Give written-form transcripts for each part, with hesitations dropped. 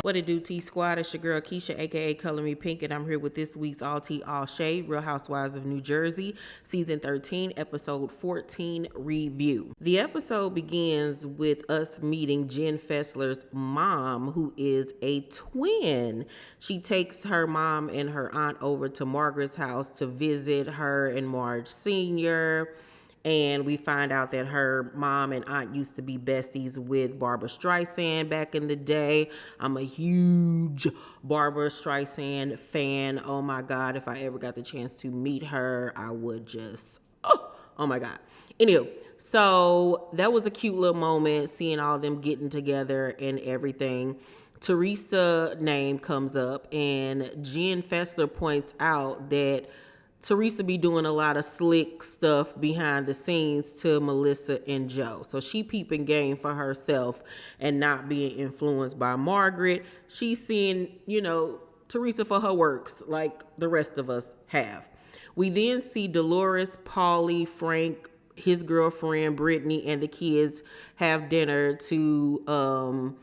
What it do, T-Squad? It's your girl Keisha, aka Color Me Pynk, and I'm here with this week's AllTea, All Shade, Real Housewives of New Jersey, Season 13, Episode 14 review. The episode begins with us meeting Jen Fessler's mom, who is a twin. She takes her mom and her aunt over to Margaret's house to visit her and Marge Sr., and we find out that her mom and aunt used to be besties with Barbra Streisand back in the day. I'm a huge Barbra Streisand fan. Oh my God, if I ever got the chance to meet her, I would just, oh my God. Anywho, so that was a cute little moment, seeing all of them getting together and everything. Teresa name comes up, and Jen Fessler points out that Teresa be doing a lot of slick stuff behind the scenes to Melissa and Joe. So she peeping game for herself and not being influenced by Margaret. She's seeing, Teresa for her works like the rest of us have. We then see Dolores, Paulie, Frank, his girlfriend, Brittany, and the kids have dinner to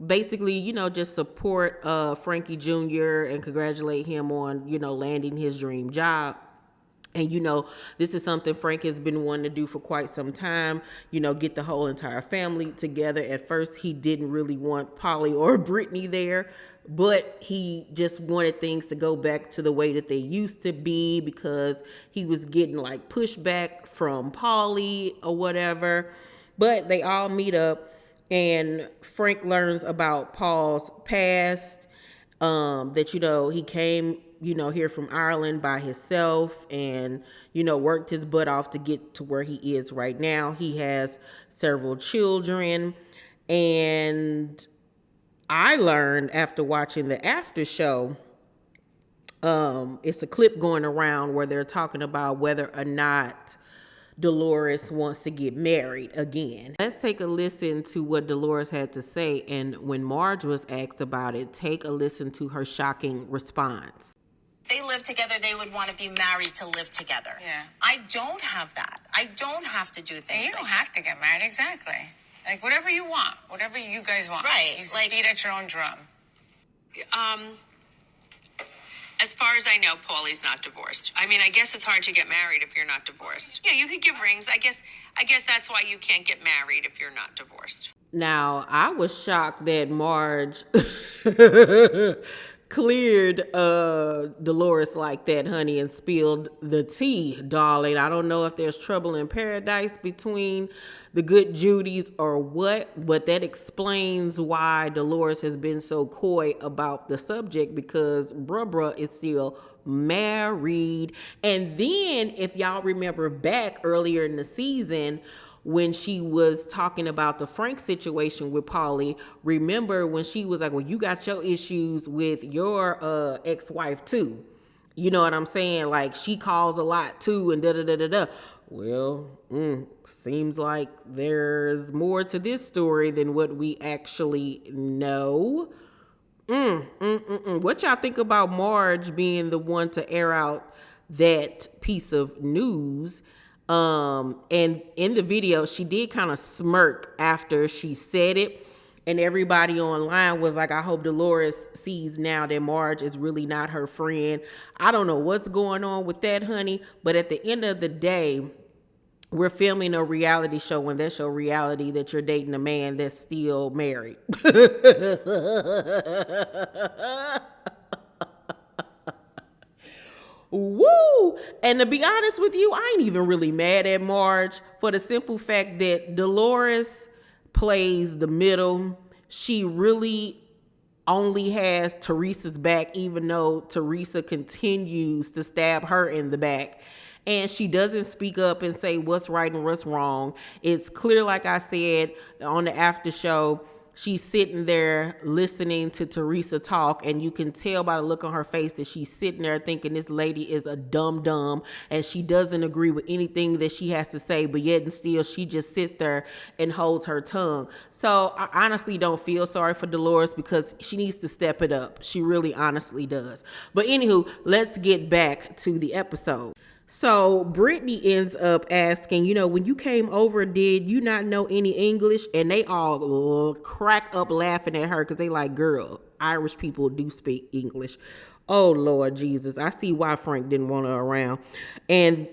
basically, just support Frankie Jr. and congratulate him on, landing his dream job. And, this is something Frank has been wanting to do for quite some time, get the whole entire family together. At first, he didn't really want Paulie or Brittany there, but he just wanted things to go back to the way that they used to be because he was getting like pushback from Paulie or whatever. But they all meet up, and Frank learns about Paul's past, that, he came here from Ireland by himself and, worked his butt off to get to where he is right now. He has several children, and I learned after watching the after show, it's a clip going around where they're talking about whether or not Dolores wants to get married again. Let's take a listen to what Dolores had to say, and when Marge was asked about it, take a listen to her shocking response. They live together, they would want to be married to live together. Yeah. I don't have that. I don't have to do things. You don't have to get married, exactly. Like whatever you want, whatever you guys want. Right. You just beat at your own drum. As far as I know, Paulie's not divorced. I mean, I guess it's hard to get married if you're not divorced. Yeah, you could give rings. I guess that's why you can't get married if you're not divorced. Now, I was shocked that Marge cleared Dolores like that, honey, and spilled the tea, darling. I don't know if there's trouble in paradise between the good Judys or what, but that explains why Dolores has been so coy about the subject, because bruh is still married. And then, if y'all remember back earlier in the season, when she was talking about the Frank situation with Paulie, remember when she was like, well, you got your issues with your ex-wife too. You know what I'm saying? Like, she calls a lot too, and da-da-da-da-da. Well, seems like there's more to this story than what we actually know. What y'all think about Marge being the one to air out that piece of news? And in the video, she did kind of smirk after she said it, and everybody online was like, I hope Dolores sees now that Marge is really not her friend. I don't know what's going on with that, honey, but at the end of the day, we're filming a reality show, and that's your reality, that you're dating a man that's still married. Woo! And to be honest with you, I ain't even really mad at Marge, for the simple fact that Dolores plays the middle. She really only has Teresa's back, even though Teresa continues to stab her in the back. And she doesn't speak up and say what's right and what's wrong. It's clear, like I said, on the after show, she's sitting there listening to Teresa talk, and you can tell by the look on her face that she's sitting there thinking this lady is a dumb, and she doesn't agree with anything that she has to say, but yet and still she just sits there and holds her tongue. So I honestly don't feel sorry for Dolores, because she needs to step it up. She really honestly does. But anywho, let's get back to the episode. So Brittany ends up asking, when you came over, did you not know any English? And they all crack up laughing at her because they like, girl, Irish people do speak English. Oh, Lord Jesus. I see why Frank didn't want her around. And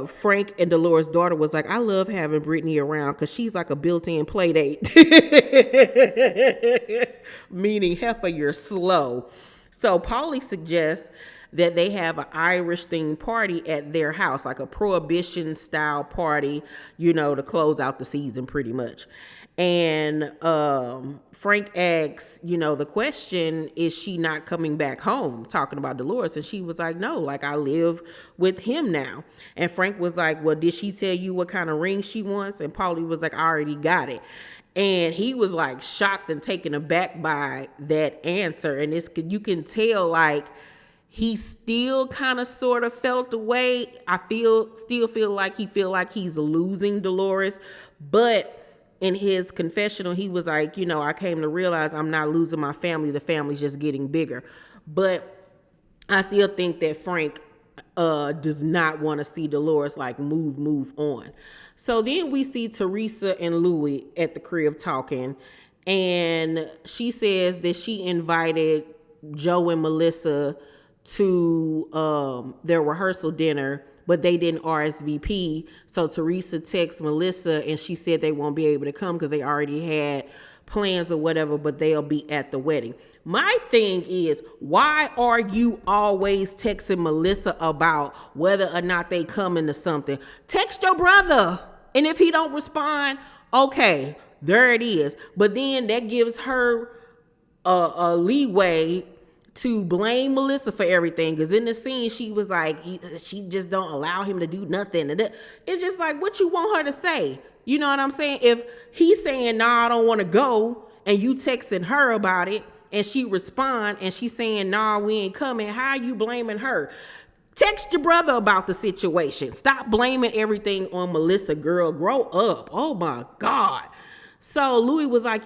Frank and Dolores' daughter was like, I love having Brittany around because she's like a built-in play date. Meaning, heifer, you're slow. So Paulie suggests that they have an Irish themed party at their house, like a prohibition style party, to close out the season pretty much. And Frank asks, the question, is she not coming back home? Talking about Dolores. And she was like, no, like I live with him now. And Frank was like, well, did she tell you what kind of ring she wants? And Paulie was like, I already got it. And he was like shocked and taken aback by that answer. And you can tell like he still kind of sort of felt the way. I still feel like he's losing Dolores. But in his confessional, he was like, I came to realize I'm not losing my family. The family's just getting bigger. But I still think that Frank does not want to see Dolores like move on. So then we see Teresa and Louie at the crib talking, and she says that she invited Joe and Melissa to their rehearsal dinner, but they didn't RSVP. So Teresa texts Melissa and she said they won't be able to come because they already had plans or whatever, but they'll be at the wedding. My thing is, why are you always texting Melissa about whether or not they coming to something? Text your brother. And if he don't respond, okay, there it is. But then that gives her a leeway to blame Melissa for everything. Because in the scene, she was like, she just don't allow him to do nothing. And it's just like, what you want her to say? You know what I'm saying? If he's saying, nah, I don't want to go, and you texting her about it, and she respond, and she's saying, nah, we ain't coming, how are you blaming her? Text your brother about the situation. Stop blaming everything on Melissa, girl. Grow up. Oh, my God. So Louis was like,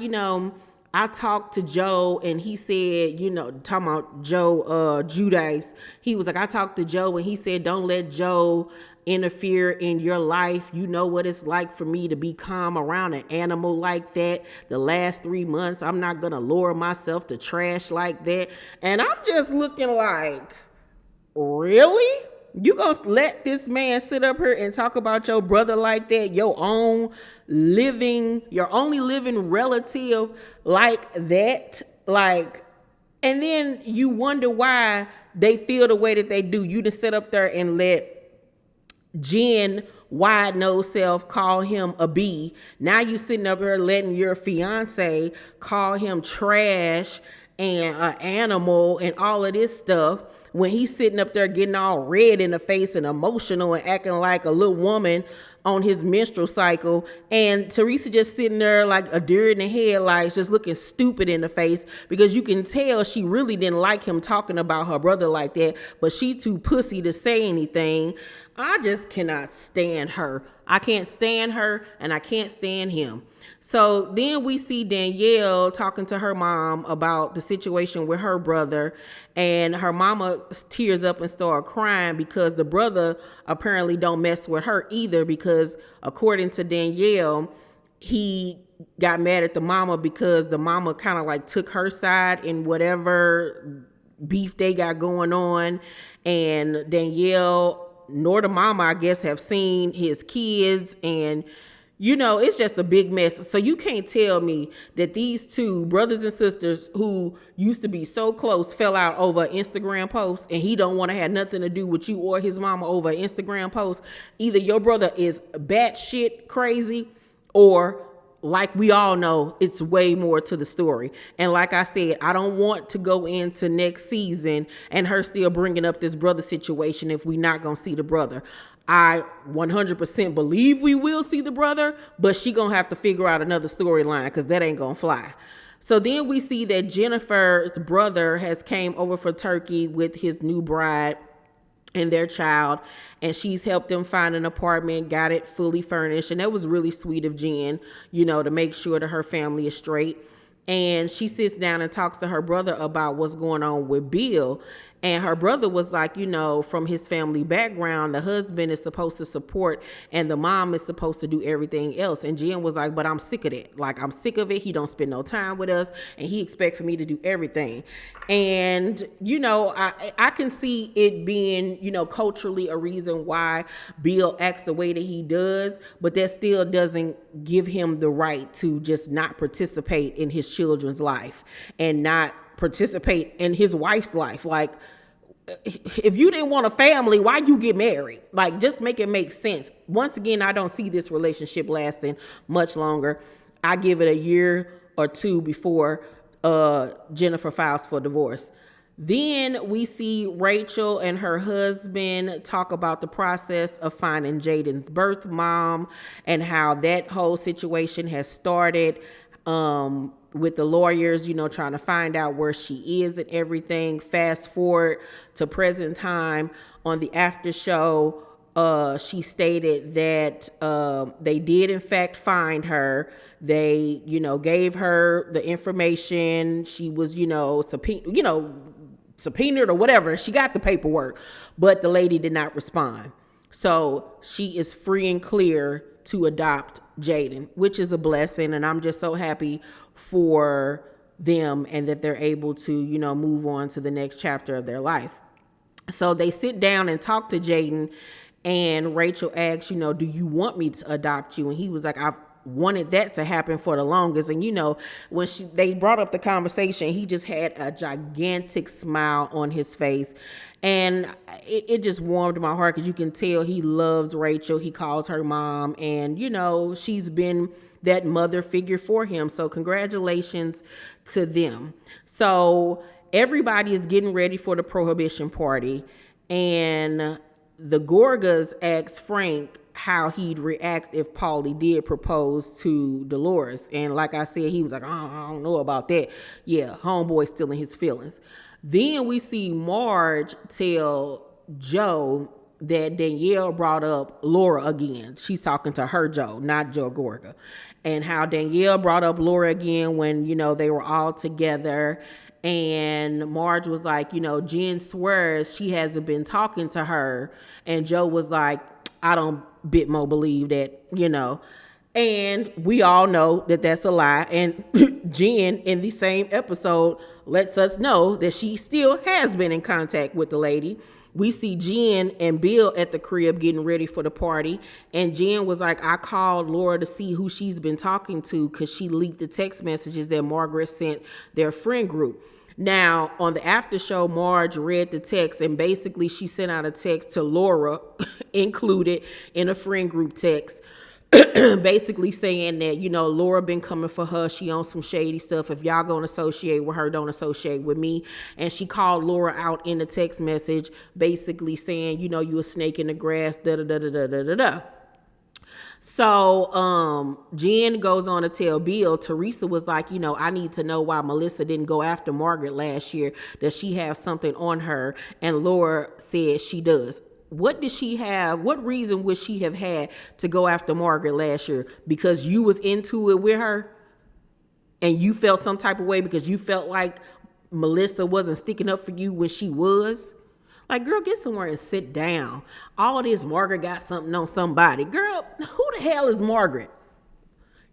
I talked to Joe and he said, talking about Joe Judice. He was like, I talked to Joe and he said, don't let Joe interfere in your life. You know what it's like for me to be calm around an animal like that. The last 3 months, I'm not going to lower myself to trash like that. And I'm just looking like, really? You gonna let this man sit up here and talk about your brother like that? Your only living relative like that? Like, and then you wonder why they feel the way that they do. You just sit up there and let Jen wide nose self call him a B. Now you sitting up here letting your fiance call him trash and an animal and all of this stuff when he's sitting up there getting all red in the face and emotional and acting like a little woman on his menstrual cycle, and Teresa just sitting there like a deer in the headlights, just looking stupid in the face, because you can tell she really didn't like him talking about her brother like that, but she too pussy to say anything. I just cannot stand her. I can't stand her, and I can't stand him. So then we see Danielle talking to her mom about the situation with her brother, and her mama tears up and start crying because the brother apparently don't mess with her either, because according to Danielle, he got mad at the mama because the mama kind of like took her side in whatever beef they got going on, and Danielle nor the mama, I guess, have seen his kids, and it's just a big mess. So you can't tell me that these two brothers and sisters who used to be so close fell out over an Instagram post, and he don't want to have nothing to do with you or his mama over an Instagram post. Either your brother is batshit crazy, or like we all know, it's way more to the story. And like I said, I don't want to go into next season and her still bringing up this brother situation if we not going to see the brother. I 100% believe we will see the brother, but she going to have to figure out another storyline because that ain't going to fly. So then we see that Jennifer's brother has came over for Turkey with his new bride and their child, and she's helped them find an apartment, got it fully furnished, and that was really sweet of Jen, to make sure that her family is straight. And she sits down and talks to her brother about what's going on with Bill, And her brother was like, from his family background, the husband is supposed to support and the mom is supposed to do everything else. And Jen was like, but I'm sick of that. Like, I'm sick of it. He don't spend no time with us and he expect for me to do everything. And, I can see it being, culturally a reason why Bill acts the way that he does, but that still doesn't give him the right to just not participate in his children's life and not participate in his wife's life. Like, if you didn't want a family, why you get married? Like, just make it make sense. Once again, I don't see this relationship lasting much longer. I give it a year or two before Jennifer files for divorce. Then we see Rachel and her husband talk about the process of finding Jaiden's birth mom and how that whole situation has started. With the lawyers, trying to find out where she is and everything. Fast forward to present time on the after show, she stated that they did in fact find her. They, gave her the information. She was, subpoenaed or whatever. She got the paperwork, but the lady did not respond. So she is free and clear to adopt Jaiden, which is a blessing. And I'm just so happy for them and that they're able to, move on to the next chapter of their life. So they sit down and talk to Jaiden, and Rachel asks, do you want me to adopt you? And he was like, I've wanted that to happen for the longest. And when they brought up the conversation, he just had a gigantic smile on his face, and it just warmed my heart because you can tell he loves Rachel. He calls her mom, and she's been that mother figure for him. So congratulations to them. So everybody is getting ready for the prohibition party, and the Gorgas asked Frank how he'd react if Paulie did propose to Dolores. And like I said, he was like, I don't know about that. Yeah, homeboy's still in his feelings. Then we see Marge tell Joe that Danielle brought up Laura again. She's talking to her Joe, not Joe Gorga. And how Danielle brought up Laura again when, they were all together. And Marge was like, Jen swears she hasn't been talking to her. And Joe was like, I don't bit more believe that, and we all know that that's a lie. And Jen in the same episode lets us know that she still has been in contact with the lady. We see Jen and Bill at the crib getting ready for the party. And Jen was like, I called Laura to see who she's been talking to because she leaked the text messages that Margaret sent their friend group. Now, on the after show, Marge read the text, and basically she sent out a text to Laura, included in a friend group text, basically saying that, Laura been coming for her. She on some shady stuff. If y'all gonna associate with her, don't associate with me. And she called Laura out in the text message, basically saying, you a snake in the grass, da-da-da-da-da-da-da. So Jen goes on to tell Bill, Teresa was like, I need to know why Melissa didn't go after Margaret last year. Does she have something on her? And Laura said she does. What did she have? What reason would she have had to go after Margaret last year? Because you was into it with her and you felt some type of way because you felt like Melissa wasn't sticking up for you when she was? Like, girl, get somewhere and sit down. All this Margaret got something on somebody. Girl, who the hell is Margaret?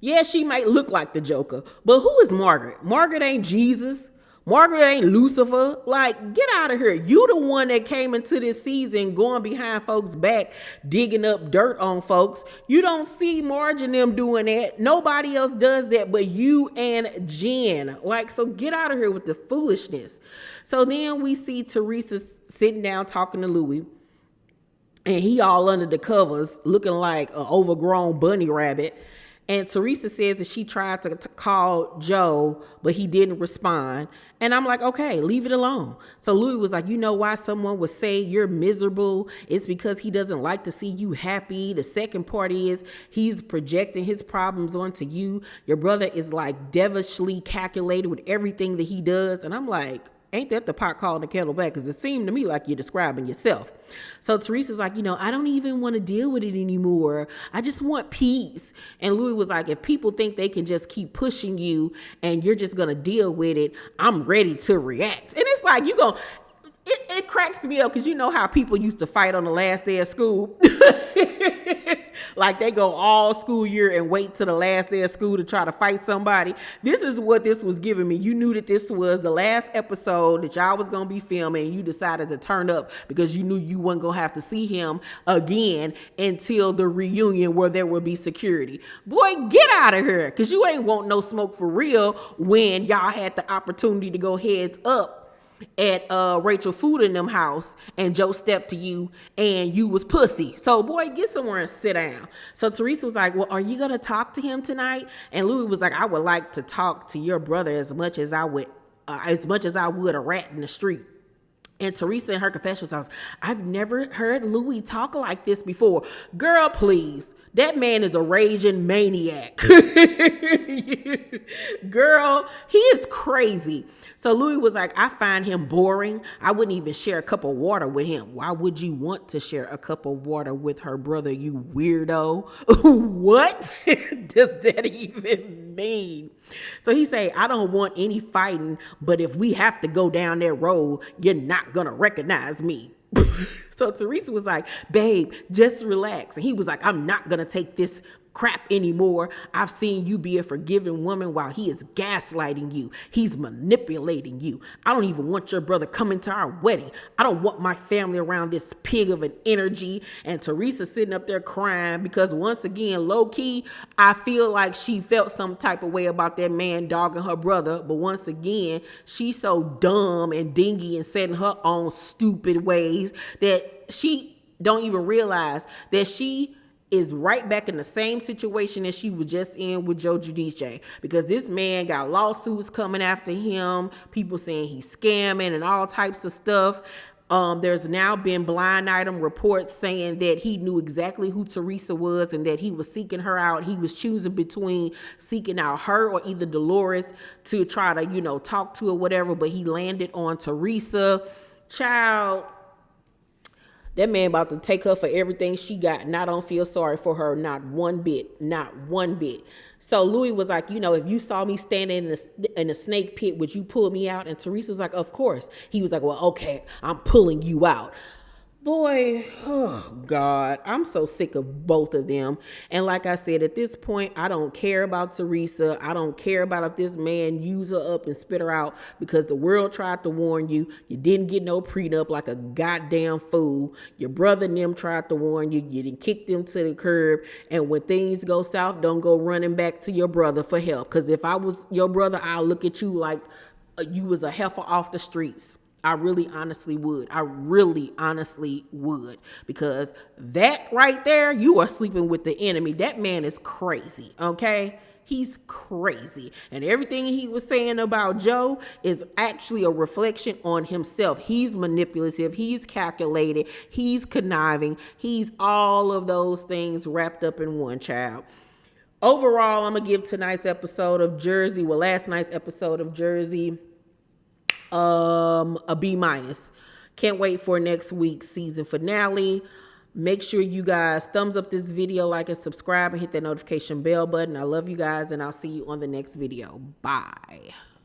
Yeah, she might look like the Joker, but who is Margaret? Margaret ain't Jesus. Margaret ain't Lucifer. Like, get out of here. You the one that came into this season going behind folks' back, digging up dirt on folks. You don't see Marge and them doing that. Nobody else does that but you and Jen. Like, so get out of here with the foolishness. So then we see Teresa sitting down talking to Louie, and he all under the covers looking like an overgrown bunny rabbit. And Teresa says that she tried to call Joe, but he didn't respond. And I'm like, okay, leave it alone. So Louie was like, you know why someone would say you're miserable? It's because he doesn't like to see you happy. The second part is he's projecting his problems onto you. Your brother is like devilishly calculated with everything that he does. And I'm like, ain't that the pot calling the kettle black? Because it seemed to me like you're describing yourself. So Teresa's like, I don't even want to deal with it anymore. I just want peace. And Louie was like, if people think they can just keep pushing you and you're just going to deal with it, I'm ready to react. And it's like, it cracks me up because you know how people used to fight on the last day of school. Like they go all school year and wait till the last day of school to try to fight somebody. This is what this was giving me. You knew that this was the last episode that y'all was going to be filming, and you decided to turn up because you knew you weren't going to have to see him again until the reunion where there would be security. Boy, get out of here, because you ain't want no smoke for real when y'all had the opportunity to go heads up at Rachel Food in them house and Joe stepped to you and you was pussy. So boy, get somewhere and sit down. So Teresa was like, well, are you gonna talk to him tonight? And Louie was like, I would like to talk to your brother as much as I would a rat in the street. And Teresa in her confessions house, I've never heard Louie talk like this before. Girl, please. That man is a raging maniac. Girl, he is crazy. So Louie was like, I find him boring. I wouldn't even share a cup of water with him. Why would you want to share a cup of water with her brother, you weirdo? What does that even mean? So he say, I don't want any fighting, but if we have to go down that road, you're not gonna recognize me. So Teresa was like, babe, just relax. And he was like, I'm not going to take this crap anymore. I've seen you be a forgiving woman while he is gaslighting you. He's manipulating you. I don't even want your brother coming to our wedding. I don't want my family around this pig of an energy. And Teresa sitting up there crying because once again, low key, I feel like she felt some type of way about that man dogging her brother. But once again, she's so dumb and dingy and set in her own stupid ways that she don't even realize that she is right back in the same situation as she was just in with Joe Giudice, because this man got lawsuits coming after him, people saying he's scamming and all types of stuff. There's now been blind item reports saying that he knew exactly who Teresa was and that he was seeking her out. He was choosing between seeking out her or either Dolores to try to, talk to her, whatever, but he landed on Teresa. Child, that man about to take her for everything she got, and I don't feel sorry for her, not one bit. So Louie was like, if you saw me standing in a snake pit, would you pull me out? And Teresa was like, of course. He was like, well, okay, I'm pulling you out. Boy, oh God, I'm so sick of both of them. And like I said, at this point, I don't care about Teresa. I don't care about if this man used her up and spit her out, because the world tried to warn you. You didn't get no prenup like a goddamn fool. Your brother and them tried to warn you. You didn't kick them to the curb. And when things go south, don't go running back to your brother for help. Because if I was your brother, I'll look at you like you was a heifer off the streets. I really honestly would. Because that right there, you are sleeping with the enemy. That man is crazy, okay? He's crazy. And everything he was saying about Joe is actually a reflection on himself. He's manipulative. He's calculated. He's conniving. He's all of those things wrapped up in one, child. Overall, I'm going to give last night's episode of Jersey, a B-. Can't wait for next week's season finale. Make sure you guys thumbs up this video, like and subscribe, and hit that notification bell button. I love you guys, and I'll see you on the next video. Bye.